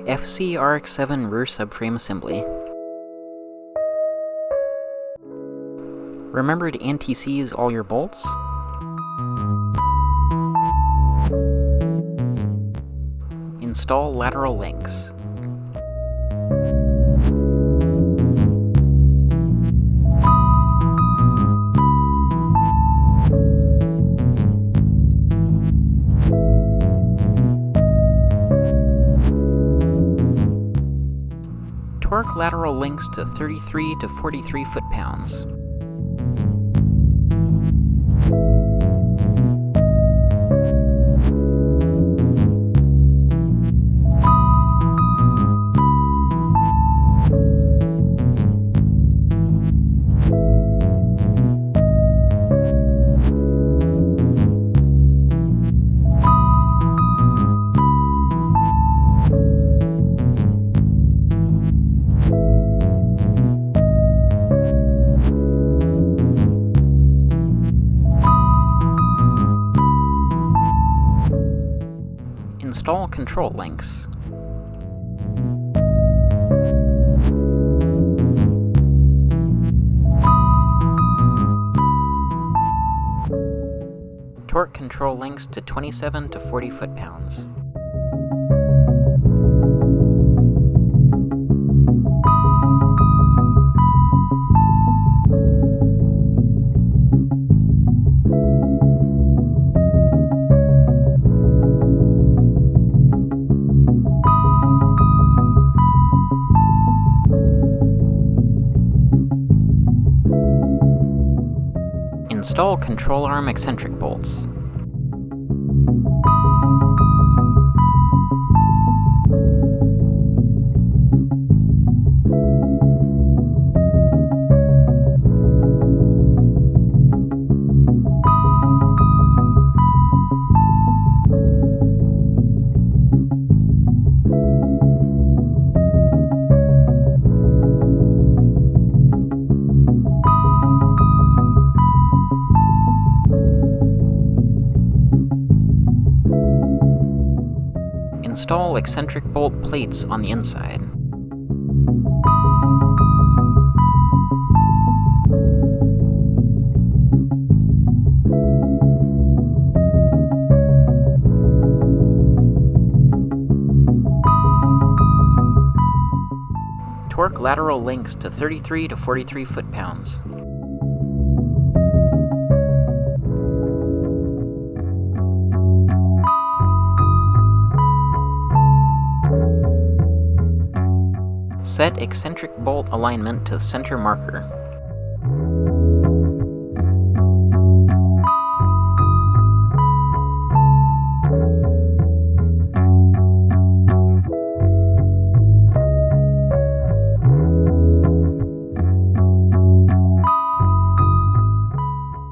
FC-RX-7 rear subframe assembly. Remember to anti-seize all your bolts. Install lateral links. Torque lateral links to 33 to 43 foot-pounds. Install control links. Torque control links to 27 to 40 foot-pounds. Install control arm eccentric bolts. Install eccentric bolt plates on the inside. Torque lateral links to 33 to 43 foot-pounds. Set eccentric bolt alignment to center marker.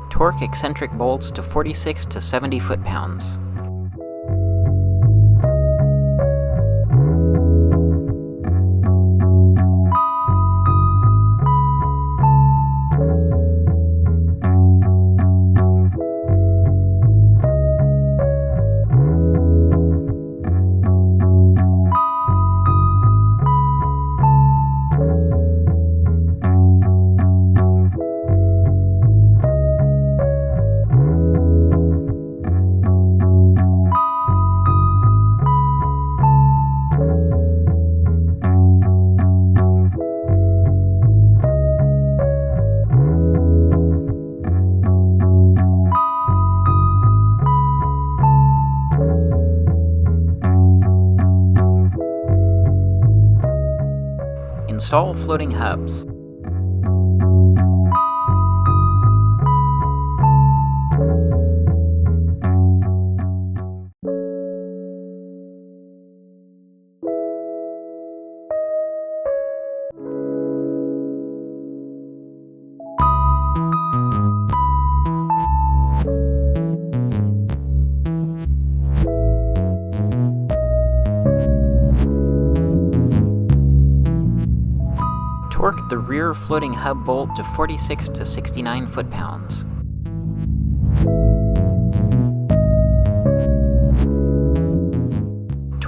Torque eccentric bolts to 46 to 70 foot-pounds. Install floating hubs. Torque the rear floating hub bolt to 46 to 69 foot-pounds.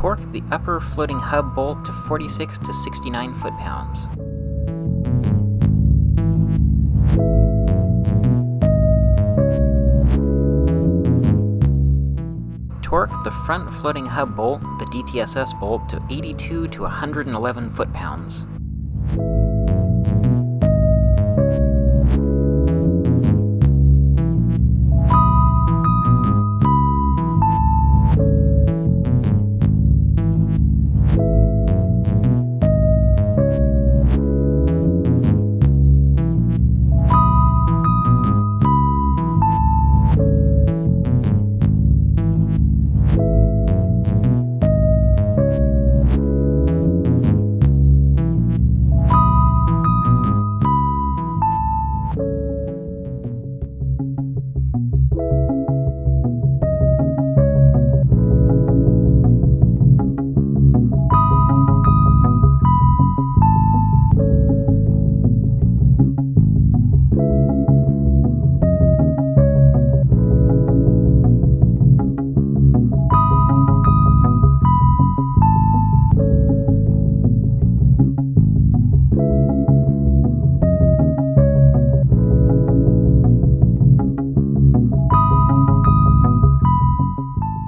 Torque the upper floating hub bolt to 46 to 69 foot-pounds. Torque the front floating hub bolt, the DTSS bolt, to 82 to 111 foot-pounds.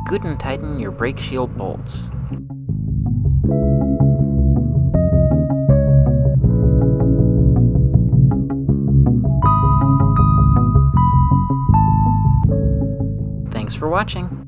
Gutentighten your brake shield bolts. Thanks for watching.